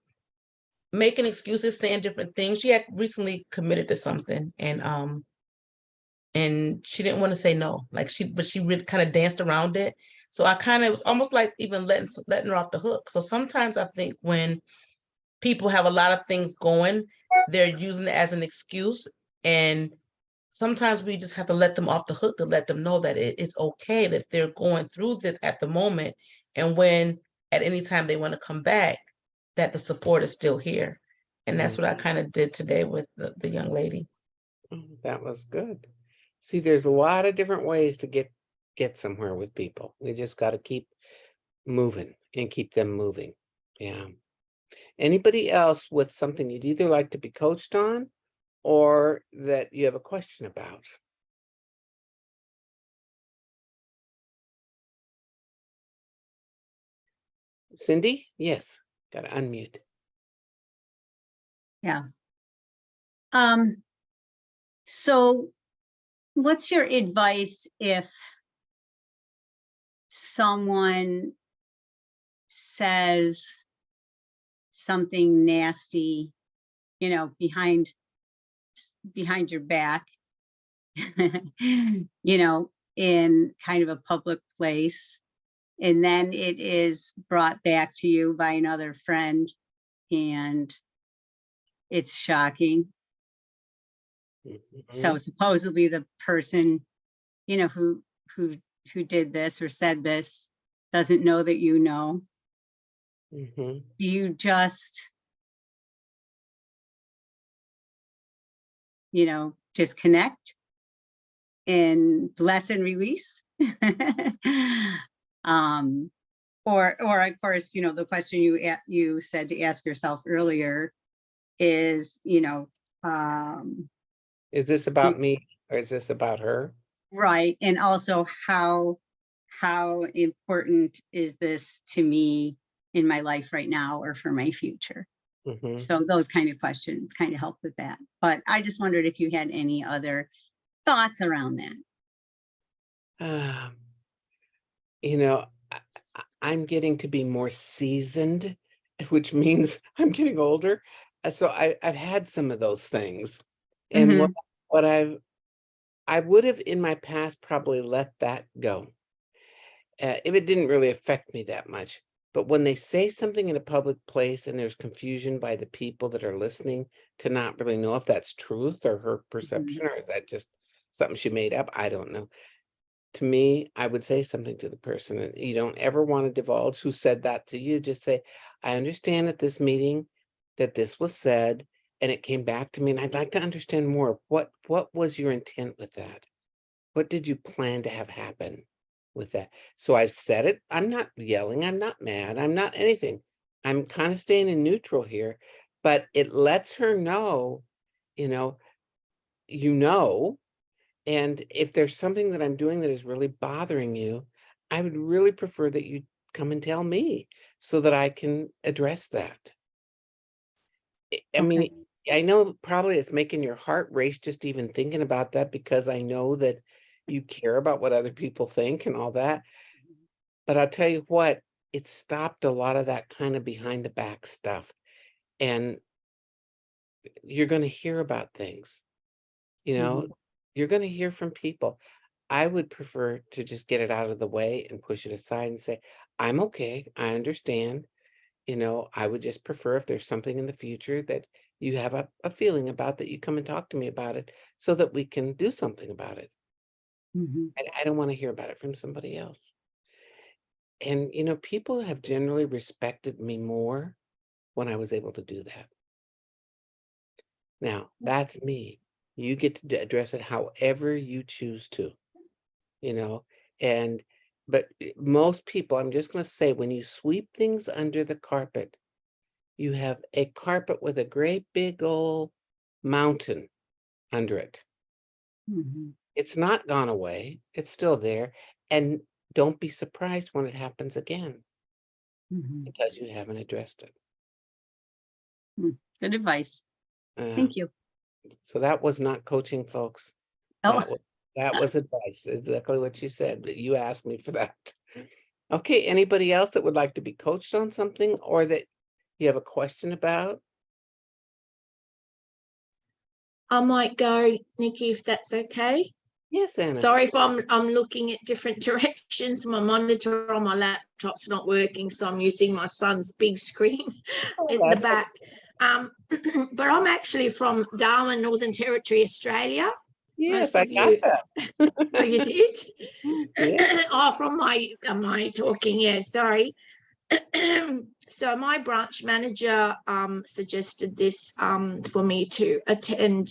C: making excuses, saying different things. She had recently committed to something, and she didn't want to say no. But she really kind of danced around it. So it was almost like even letting her off the hook. So sometimes I think when people have a lot of things going, they're using it as an excuse, and sometimes we just have to let them off the hook to let them know that it's okay, that they're going through this at the moment. And when at any time they want to come back, that the support is still here. And that's what I kind of did today with the young lady.
A: That was good. See, there's a lot of different ways to get somewhere with people. We just got to keep moving and keep them moving. Yeah. Anybody else with something you'd either like to be coached on or that you have a question about? Cindy? Yes, got to unmute.
E: Yeah. So what's your advice if someone says something nasty, behind your back, in kind of a public place, and then it is brought back to you by another friend, and it's shocking. So supposedly the person, who did this or said this doesn't know that you know. Do you just, disconnect and bless and release? Or of course, the question you said to ask yourself earlier is,
A: is this about me or is this about her?
E: Right. And also how important is this to me in my life right now or for my future? So those kind of questions kind of help with that. But I just wondered if you had any other thoughts around that.
A: I'm getting to be more seasoned, which means I'm getting older. So I've had some of those things. And what I would have in my past probably let that go if it didn't really affect me that much. But when they say something in a public place and there's confusion by the people that are listening to not really know if that's truth or her perception, or is that just something she made up? I don't know. To me, I would say something to the person, and you don't ever want to divulge who said that to you. Just say, I understand at this meeting that this was said and it came back to me, and I'd like to understand more. What was your intent with that? What did you plan to have happen with that? So I've said it. I'm not yelling. I'm not mad. I'm not anything. I'm kind of staying in neutral here, but it lets her know, and if there's something that I'm doing that is really bothering you, I would really prefer that you come and tell me, so that I can address that. I
E: Okay.
A: mean, I know probably it's making your heart race just even thinking about that, because I know that you care about what other people think and all that. But I'll tell you what, it stopped a lot of that kind of behind the back stuff. And you're going to hear about things, you know, you're going to hear from people. I would prefer to just get it out of the way and push it aside and say, I'm okay. I understand. You know, I would just prefer if there's something in the future that you have a feeling about, that you come and talk to me about it so that we can do something about it.
E: Mhm.
A: I don't want to hear about it from somebody else. And, you know, people have generally respected me more when I was able to do that. Now, that's me. You get to address it however you choose to, you know, and, but most people, I'm just going to say, when you sweep things under the carpet, you have a carpet with a great big old mountain under it.
E: Mhm.
A: It's not gone away. It's still there. And don't be surprised when it happens again,
E: Mhm.
A: because you haven't addressed it.
E: Good advice.
A: Uh,
E: Thank you.
A: so that was not coaching, folks.
E: Oh,
A: That was advice. Exactly what you said. You asked me for that. Okay, anybody else that would like to be coached on something, or that you have a question about?
F: I might go, Nikki, if that's okay.
A: Yes, Anna.
F: Sorry if I'm looking at different directions. My monitor on my laptop's not working, so I'm using my son's big screen in the
A: that's
F: back. But I'm actually from Darwin, Northern Territory, Australia.
A: Yes,
F: Most
A: I
F: of
A: got
F: you,
A: that.
F: oh, you did?
A: Yeah.
F: Oh, from my talking, yeah, sorry. So my branch manager suggested this for me to attend.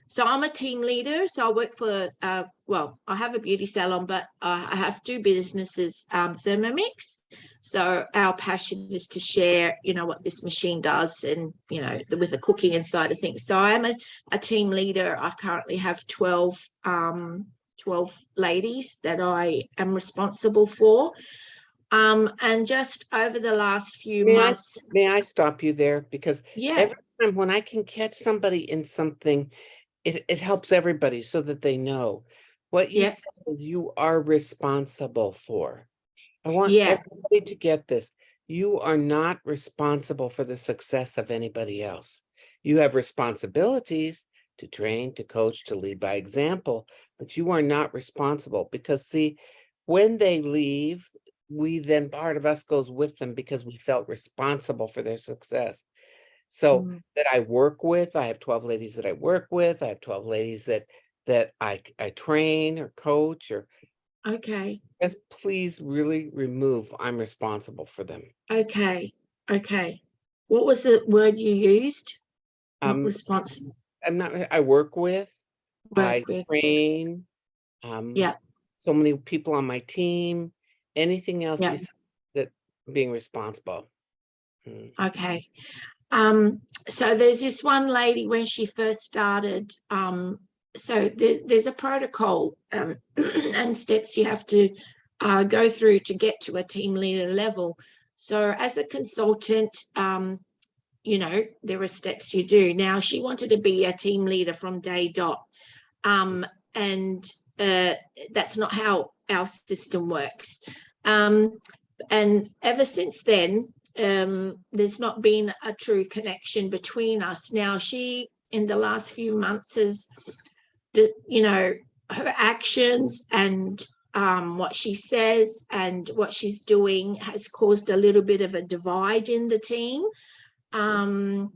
F: So I'm a team leader. So I work for, well, I have a beauty salon, but I have two businesses, Thermomix. So our passion is to share, you know, what this machine does, and, you know, with the cooking inside of things. So I am a team leader. I currently have 12 ladies that I am responsible for. And just over the last few months,
A: May I stop you there? Because
F: yeah,
A: every time when I can catch somebody in something, it helps everybody so that they know what you
F: yeah,
A: said is you are responsible for. I want
F: yeah,
A: everybody to get this. You are not responsible for the success of anybody else. You have responsibilities to train, to coach, to lead by example, but you are not responsible, because see, when they leave, we then, part of us goes with them because we felt responsible for their success. So that I work with, I have 12 ladies that I work with. I have 12 ladies that I train or coach, or
F: okay.
A: just please really remove I'm responsible for them.
F: Okay. Okay. What was the word you used? Not
A: Um,
F: responsible.
A: I'm not, I work with, I
F: Work with.
A: train,
F: Yeah.
A: so many people on my team, anything else
F: Yeah.
A: besides that being responsible.
F: Okay. So there's this one lady when she first started. So there's a protocol and steps you have to go through to get to a team leader level. So as a consultant, you know, there are steps you do. Now, she wanted to be a team leader from day dot. And that's not how our system works. And ever since then, there's not been a true connection between us. Now, she, in the last few months, has, you know, her actions and what she says and what she's doing has caused a little bit of a divide in the team. And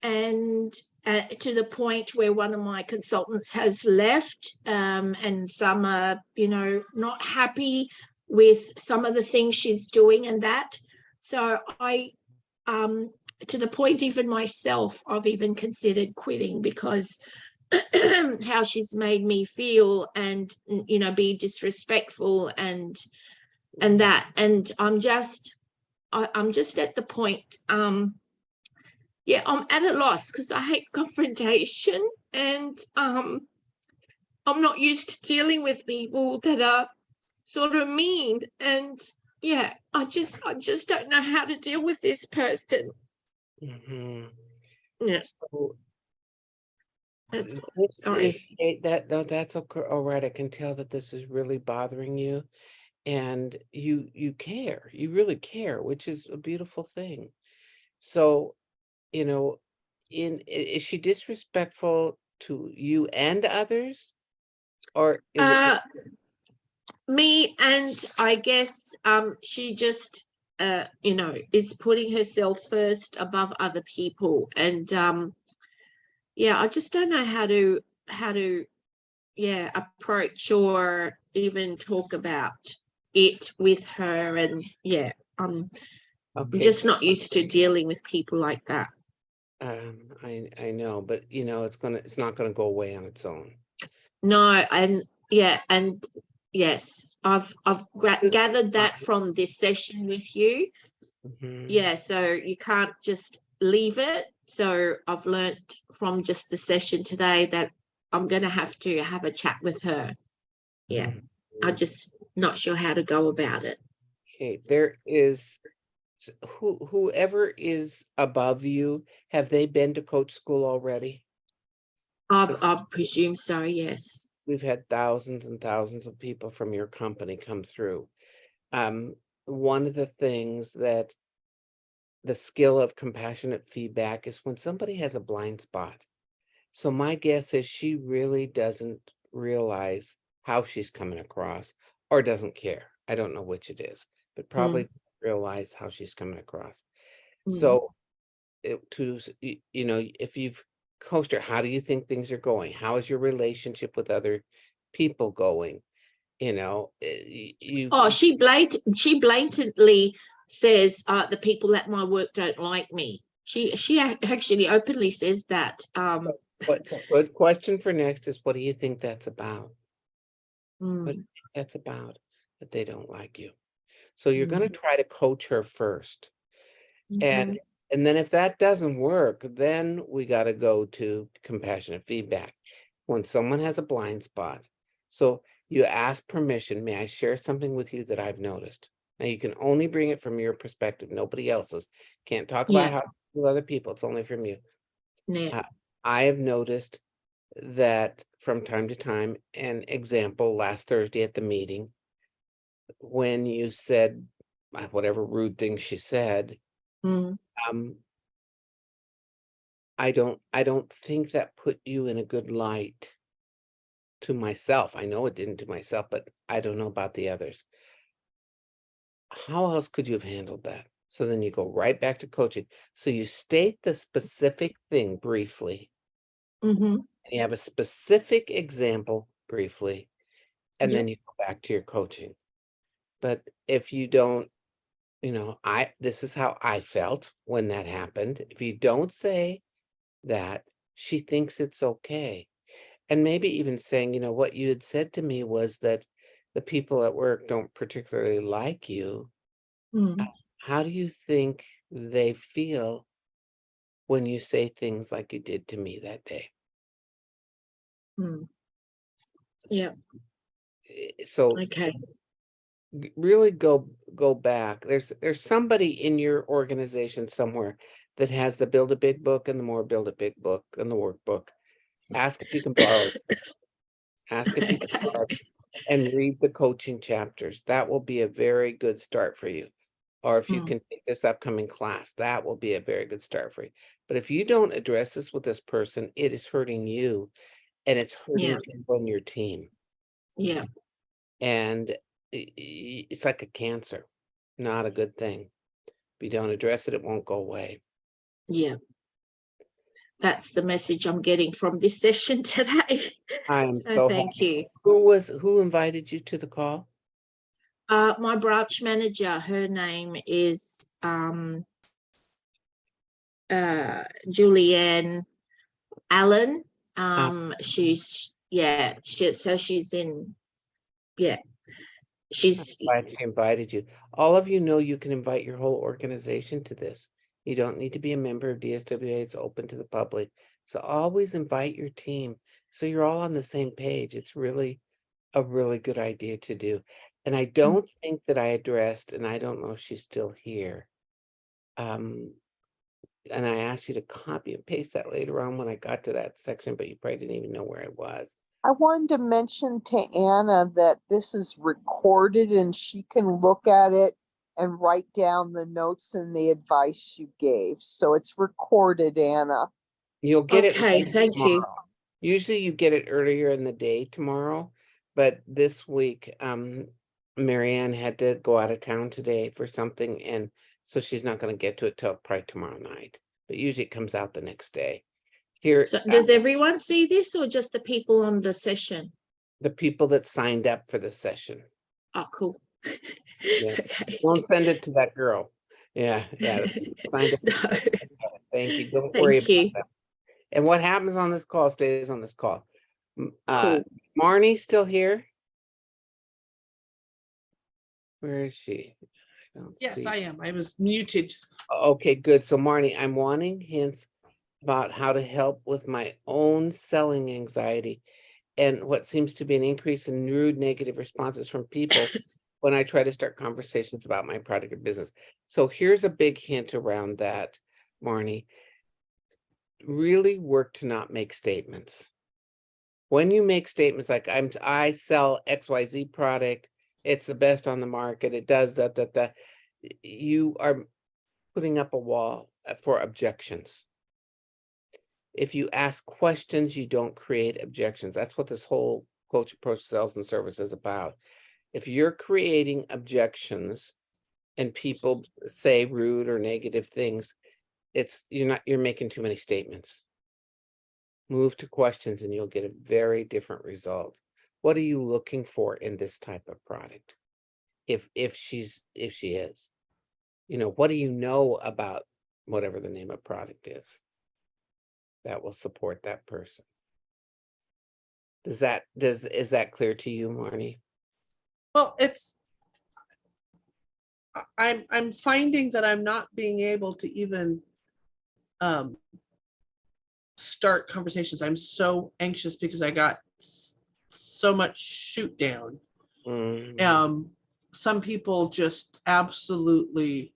F: to the point where one of my consultants has left, and some are, you know, not happy with some of the things she's doing and that. So I, to the point even myself, I've even considered quitting because how she's made me feel, and, you know, be disrespectful and that. And I'm just at the point, yeah, I'm at a loss because I hate confrontation, and I'm not used to dealing with people that are sort of mean, and yeah, I just don't know how to deal with this person.
A: Mhm.
F: Yeah,
A: So
F: that's
A: this is
F: sorry.
A: that no, that's okay. All right. I can tell that this is really bothering you, and you care. You really care, which is a beautiful thing. So, you know, is she disrespectful to you and others, or is it?
F: Uh, me, and I guess she just is putting herself first above other people, and yeah, I just don't know how to yeah, approach or even talk about it with her. And yeah, I'm
A: Okay,
F: just not used to dealing with people like that.
A: I know, but it's not gonna go away on its own.
F: No, and yeah, and yes, I've
A: This is
F: gathered that
A: fine.
F: from this session with you.
A: Mhm.
F: Yeah, so you can't just leave it. So I've learnt from just the session today that I'm going to have a chat with her. Yeah, I'm
A: Mhm.
F: just not sure how to go about it.
A: Okay, there is whoever is above you, have they been to coach school already?
F: I presume so, yes.
A: We've had thousands and thousands of people from your company come through. Um, one of the things that the skill of compassionate feedback is when somebody has a blind spot. So my guess is she really doesn't realize how she's coming across or doesn't care. I don't know which it is, but probably
F: Mm,
A: doesn't realize how she's coming across.
F: mm.
A: So if you've coached her, how do you think things are going? How is your relationship with other people going? You
F: Oh, she blatantly says the people at my work don't like me. She actually openly says that.
A: what's a good question for next is what do you think that's about? What do
F: Mm,
A: you think that's about that they don't like you? So you're going to
F: mm,
A: try to coach her first. And
F: okay.
A: and then if that doesn't work, then we got to go to compassionate feedback. When someone has a blind spot. So you ask permission, may I share something with you that I've noticed? Now you can only bring it from your perspective, nobody else's. Can't talk about
F: Yeah,
A: how with other people, it's only from you.
F: yeah.
A: I have noticed that from time to time, an example last Thursday at the meeting, when you said whatever rude thing she said,
F: Mm,
A: um, I don't think that put you in a good light to myself. I know it didn't to myself, but I don't know about the others. How else could you have handled that? So then you go right back to coaching. So you state the specific thing briefly,
F: mm-hmm.
A: and you have a specific example briefly, and
F: Yeah.
A: then you go back to your coaching. But if you don't, this is how I felt when that happened. If you don't say that, she thinks it's okay. And maybe even saying, what you had said to me was that the people at work don't particularly like you.
F: Mm,
A: How do you think they feel when you say things like you did to me that day?
F: mm. Yeah.
A: So
F: Okay.
A: really go back. There's somebody in your organization somewhere that has the Build a Big book and the More Build a Big book and the workbook. Ask if you can borrow. Ask if you can
F: Okay.
A: borrow and read the coaching chapters. That will be a very good start for you. Or if you
F: Mm,
A: can take this upcoming class, that will be a very good start for you. But if you don't address this with this person, it is hurting you and it's
F: yeah.
A: hurting people on your team.
F: Yeah.
A: And it's like a cancer, not a good thing. If you don't address it, it won't go away.
F: Yeah. That's the message I'm getting from this session today.
A: I'm
F: So
A: so
F: thank
A: happy.
F: you.
A: Who invited you to the call?
F: My branch manager, her name is Julianne Allen.
A: Uh,
F: She's in, yeah, she's,
A: Glad she invited you. All of you know you can invite your whole organization to this. You don't need to be a member of DSWA. It's open to the public. So always invite your team so you're all on the same page. It's really a really good idea to do. And I don't think that I addressed, and I don't know if she's still here. And I asked you to copy and paste that later on when I got to that section, but you probably didn't even know where I was.
B: I wanted to mention to Anna that this is recorded and she can look at it and write down the notes and the advice you gave. So it's recorded, Anna.
A: You'll get it
F: Okay,
A: later
F: thank you.
A: tomorrow. Usually you get it earlier in the day tomorrow, but this week, Marianne had to go out of town today for something, and so she's not going to get to it till probably tomorrow night. But usually it comes out the next day. Here,
F: So does everyone see this or just the people on the session?
A: the people that signed up for the session.
F: Oh, cool.
A: Yeah.
F: Okay.
A: Don't send it to that girl. Yeah, the people signed up.
F: No.
A: Thank you. Don't worry
F: Thank you.
A: about that. And what happens on this call stays on this call.
F: Cool.
A: Marnie still here? Where is she? I don't
D: Yes,
A: see.
D: I am. I was muted.
A: Okay, good. So Marnie, I'm wanting hints about how to help with my own selling anxiety and what seems to be an increase in rude negative responses from people when I try to start conversations about my product or business. So here's a big hint around that, Marnie. Really work to not make statements. When you make statements like I sell XYZ product, it's the best on the market, it does that, you are putting up a wall for objections. If you ask questions, you don't create objections. That's what this whole coach approach sales and service is about. If you're creating objections and people say rude or negative things, you're making too many statements. Move to questions and you'll get a very different result. What are you looking for in this type of product? If she is, what do you know about whatever the name of product is that will support that person? Is that clear to you, Marnie?
D: Well, I'm finding that I'm not being able to even start conversations. I'm so anxious because I got so much shoot down. Some people just absolutely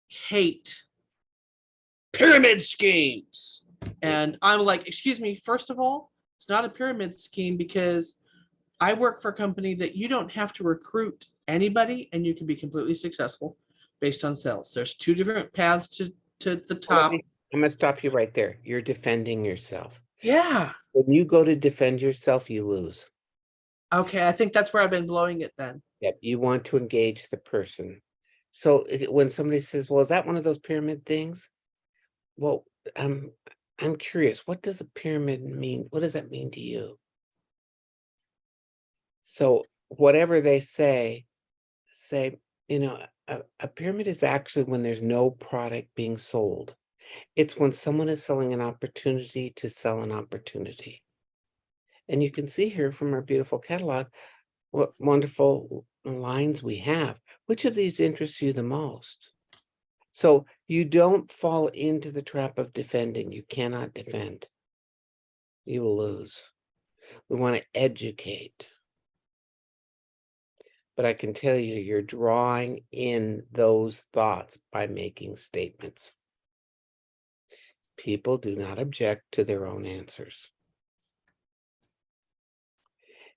D: hate pyramid schemes. And I'm like, excuse me, first of all, it's not a pyramid scheme because I work for a company that you don't have to recruit anybody and you can be completely successful based on sales. There's two different paths to the top.
A: I'm gonna stop you right there. You're defending yourself.
D: Yeah.
A: When you go to defend yourself, you lose.
D: Okay, I think that's where I've been blowing it then.
A: Yep, you want to engage the person. So when somebody says, well, is that one of those pyramid things? Well, I'm curious, what does a pyramid mean? What does that mean to you? So whatever they say, a pyramid is actually when there's no product being sold. It's when someone is selling an opportunity to sell an opportunity. And you can see here from our beautiful catalog, what wonderful lines we have. Which of these interests you the most? So you don't fall into the trap of defending. You cannot defend. You will lose. We want to educate. But I can tell you, you're drawing in those thoughts by making statements. People do not object to their own answers.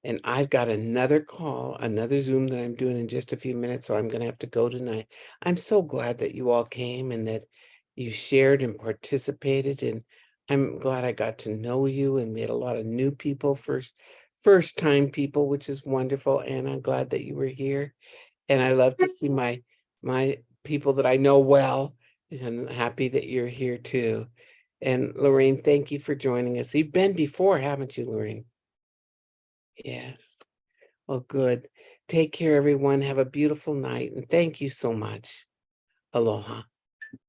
A: And I've got another call, another Zoom that I'm doing in just a few minutes, so I'm going to have to go tonight. I'm so glad that you all came and that you shared and participated. And I'm glad I got to know you and we had a lot of new people, first time people, which is wonderful. And I'm glad that you were here. And I love to see my people that I know well, and happy that you're here too. And Lorraine, thank you for joining us. You've been before, haven't you, Lorraine? Yes. Well, good. Take care, everyone. Have a beautiful night. And thank you so much. Aloha.